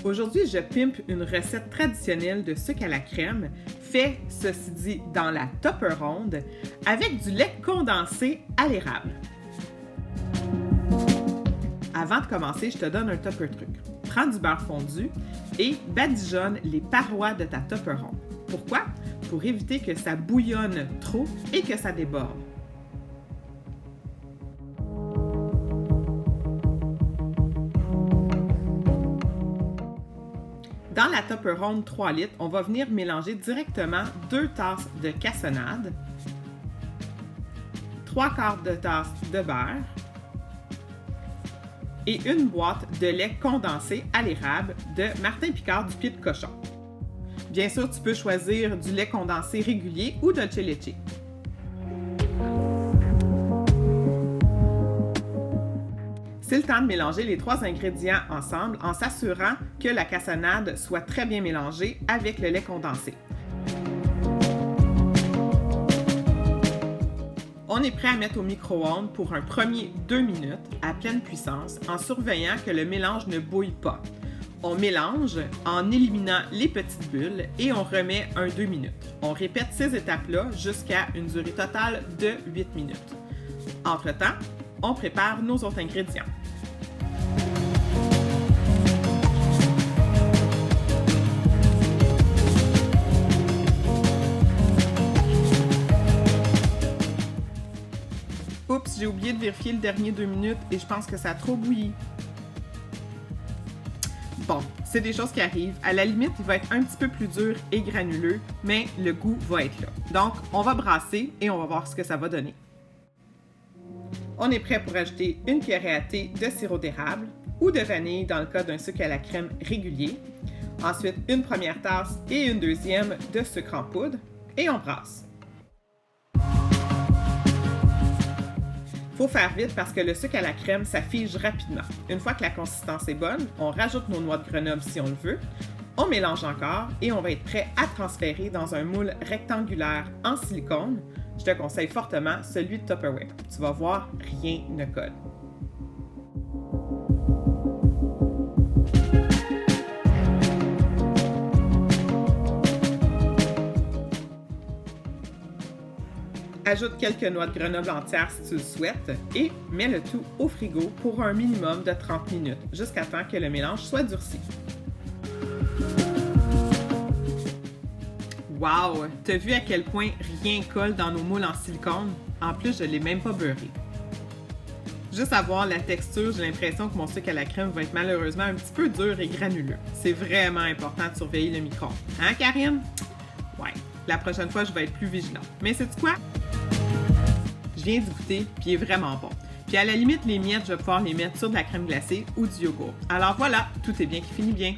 Aujourd'hui, je pimpe une recette traditionnelle de sucre à la crème, fait, ceci dit, dans la Tupperronde, avec du lait condensé à l'érable. Avant de commencer, je te donne un Tupper truc. Prends du beurre fondu et badigeonne les parois de ta Tupperronde. Pourquoi? Pour éviter que ça bouillonne trop et que ça déborde. Dans la Tupperronde 3 litres, on va venir mélanger directement 2 tasses de cassonade, 3/4 de tasse de beurre et une boîte de lait condensé à l'érable de Martin Picard du Pied de Cochon. Bien sûr, tu peux choisir du lait condensé régulier ou Dolce Leche. C'est le temps de mélanger les 3 ingrédients ensemble en s'assurant que la cassonade soit très bien mélangée avec le lait condensé. On est prêt à mettre au micro-ondes pour un premier 2 minutes à pleine puissance en surveillant que le mélange ne bouille pas. On mélange en éliminant les petites bulles et on remet un 2 minutes. On répète ces étapes-là jusqu'à une durée totale de 8 minutes. Entre-temps, on prépare nos autres ingrédients. Oups, j'ai oublié de vérifier le dernier 2 minutes et je pense que ça a trop bouilli. Bon, c'est des choses qui arrivent. À la limite, il va être un petit peu plus dur et granuleux, mais le goût va être là. Donc, on va brasser et on va voir ce que ça va donner. On est prêt pour ajouter une cuillerée à thé de sirop d'érable ou de vanille dans le cas d'un sucre à la crème régulier. Ensuite, une première tasse et une deuxième de sucre en poudre et on brasse. Il faut faire vite parce que le sucre à la crème, ça fige rapidement. Une fois que la consistance est bonne, on rajoute nos noix de Grenoble si on le veut, on mélange encore et on va être prêt à transférer dans un moule rectangulaire en silicone. Je te conseille fortement celui de Tupperware. Tu vas voir, rien ne colle. Ajoute quelques noix de Grenoble entières si tu le souhaites et mets le tout au frigo pour un minimum de 30 minutes, jusqu'à temps que le mélange soit durci. Wow! T'as vu à quel point rien colle dans nos moules en silicone? En plus, je ne l'ai même pas beurré. Juste à voir la texture, j'ai l'impression que mon sucre à la crème va être malheureusement un petit peu dur et granuleux. C'est vraiment important de surveiller le micro-ondes. Hein, Karine? Ouais, la prochaine fois, je vais être plus vigilante. Mais sais-tu quoi? Je viens d'y goûter, puis il est vraiment bon. Puis à la limite, les miettes, je vais pouvoir les mettre sur de la crème glacée ou du yogourt. Alors voilà, tout est bien qui finit bien.